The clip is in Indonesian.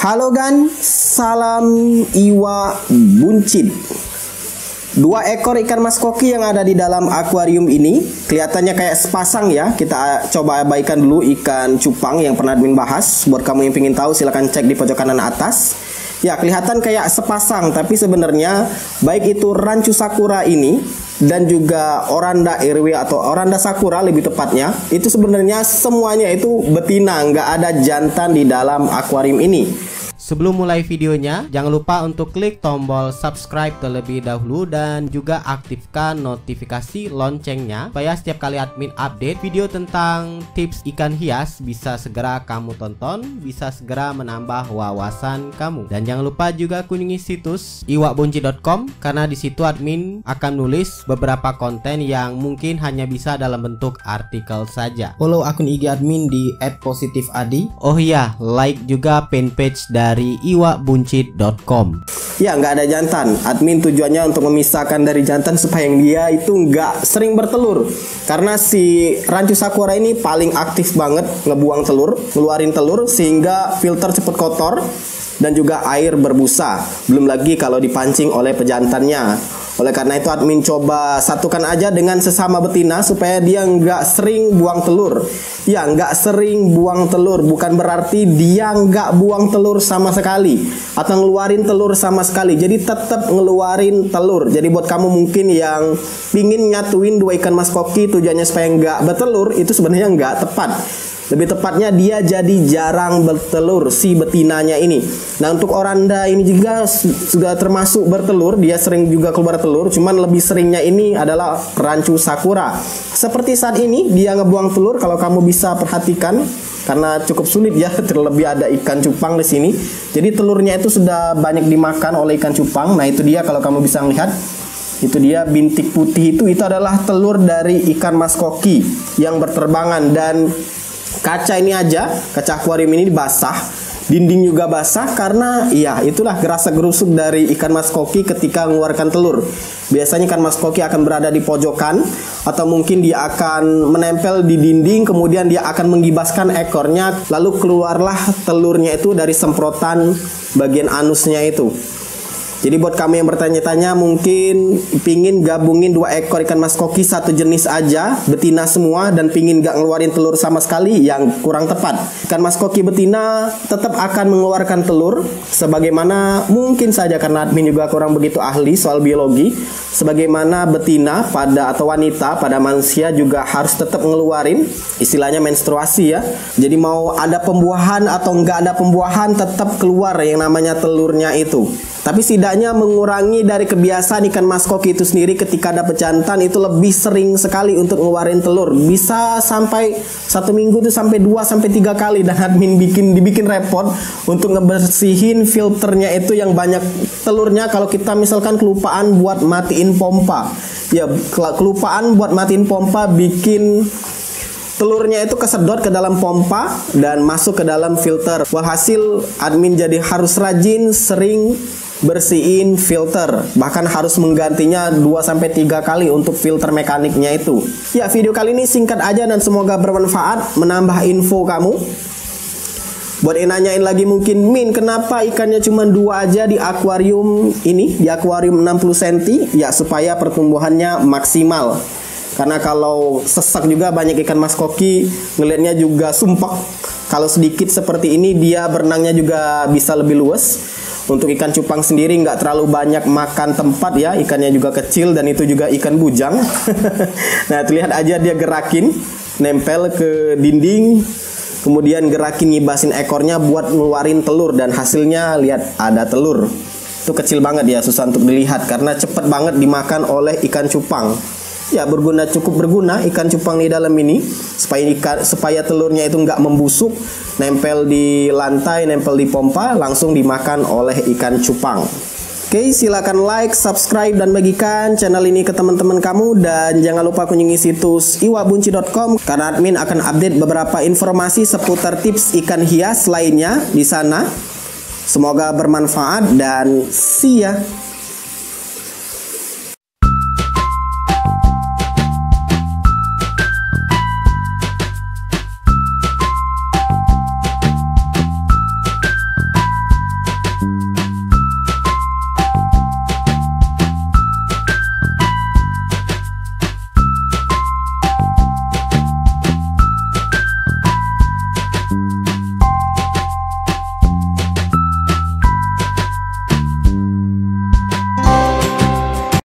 Halo gan, salam iwa buncit. Dua ekor ikan mas koki yang ada di dalam akuarium ini kelihatannya kayak sepasang ya. Kita coba abaikan dulu ikan cupang yang pernah admin bahas. Buat kamu yang ingin tahu silahkan cek di pojok kanan atas. Ya, kelihatan kayak sepasang, tapi sebenarnya baik itu rancu sakura ini dan juga oranda irwe atau oranda sakura lebih tepatnya, itu sebenarnya semuanya itu betina, nggak ada jantan di dalam akuarium ini. Sebelum mulai videonya, jangan lupa untuk klik tombol subscribe terlebih dahulu dan juga aktifkan notifikasi loncengnya supaya setiap kali admin update video tentang tips ikan hias bisa segera kamu tonton, bisa segera menambah wawasan kamu. Dan jangan lupa juga kunjungi situs iwabunci.com karena di situ admin akan nulis beberapa konten yang mungkin hanya bisa dalam bentuk artikel saja. Follow akun IG admin di @positifadi. Oh iya, like juga fanpage dari iwabunci.com. Ya, nggak ada jantan. Admin tujuannya untuk memisahkan dari jantan supaya dia itu nggak sering bertelur. Karena si rancu sakura ini paling aktif banget ngebuang telur, ngeluarin telur sehingga filter cepet kotor dan juga air berbusa. Belum lagi kalau dipancing oleh pejantannya. Oleh karena itu admin coba satukan aja dengan sesama betina supaya dia nggak sering buang telur. Ya, nggak sering buang telur bukan berarti dia nggak buang telur sama sekali atau ngeluarin telur sama sekali. Jadi tetap ngeluarin telur. Jadi buat kamu mungkin yang pingin nyatuin dua ikan mas koki tujuannya supaya nggak bertelur, itu sebenarnya nggak tepat. Lebih tepatnya dia jadi jarang bertelur si betinanya ini. Nah, untuk oranda ini juga sudah termasuk bertelur. Dia sering juga keluar telur, cuman lebih seringnya ini adalah rancu sakura. Seperti saat ini dia ngebuang telur, kalau kamu bisa perhatikan karena cukup sulit ya, terlebih ada ikan cupang di sini. Jadi telurnya itu sudah banyak dimakan oleh ikan cupang. Nah, itu dia kalau kamu bisa lihat. Itu dia bintik putih itu adalah telur dari ikan mas koki yang berterbangan. Dan kaca ini aja, kaca akuarium ini basah, dinding juga basah karena ya itulah gerasa-gerusuk dari ikan mas koki ketika mengeluarkan telur. Biasanya ikan mas koki akan berada di pojokan atau mungkin dia akan menempel di dinding, kemudian dia akan menggibaskan ekornya, lalu keluarlah telurnya itu dari semprotan bagian anusnya itu. Jadi buat kamu yang bertanya-tanya mungkin pingin gabungin dua ekor ikan mas koki satu jenis aja, betina semua, dan pingin gak ngeluarin telur sama sekali, yang kurang tepat. Ikan mas koki betina tetap akan mengeluarkan telur sebagaimana mungkin saja, karena admin juga kurang begitu ahli soal biologi. Sebagaimana betina pada atau wanita pada manusia juga harus tetap ngeluarin, istilahnya menstruasi ya. Jadi mau ada pembuahan atau nggak ada pembuahan tetap keluar yang namanya telurnya itu. Tapi setidaknya mengurangi dari kebiasaan ikan mas koki itu sendiri ketika ada jantan itu lebih sering sekali untuk ngeluarin telur. Bisa sampai satu minggu itu sampai 2-3 kali, dan admin dibikin repot untuk ngebersihin filternya itu yang banyak telurnya. Kalau kita misalkan kelupaan buat matiin pompa, ya kelupaan buat matiin pompa bikin telurnya itu kesedot ke dalam pompa dan masuk ke dalam filter. Walhasil admin jadi harus rajin sering bersihin filter, bahkan harus menggantinya 2-3 kali untuk filter mekaniknya itu. Ya, video kali ini singkat aja dan semoga bermanfaat, menambah info kamu. Buat yang nanyain lagi mungkin, Min, kenapa ikannya cuma 2 aja di akuarium ini, di akuarium 60 cm? Ya, supaya pertumbuhannya maksimal. Karena kalau sesak juga banyak ikan mas koki ngelihatnya juga sumpek. Kalau sedikit seperti ini dia berenangnya juga bisa lebih luas. Untuk ikan cupang sendiri nggak terlalu banyak makan tempat ya, ikannya juga kecil dan itu juga ikan bujang. Nah, terlihat aja dia gerakin, nempel ke dinding, kemudian gerakin ngibasin ekornya buat ngeluarin telur, dan hasilnya lihat ada telur. Itu kecil banget ya, susah untuk dilihat karena cepet banget dimakan oleh ikan cupang. Ya, cukup berguna ikan cupang di dalam ini supaya telurnya itu nggak membusuk, nempel di lantai, nempel di pompa, langsung dimakan oleh ikan cupang. Oke, silakan like, subscribe, dan bagikan channel ini ke teman-teman kamu, dan jangan lupa kunjungi situs iwabunci.com karena admin akan update beberapa informasi seputar tips ikan hias lainnya di sana. Semoga bermanfaat dan see ya.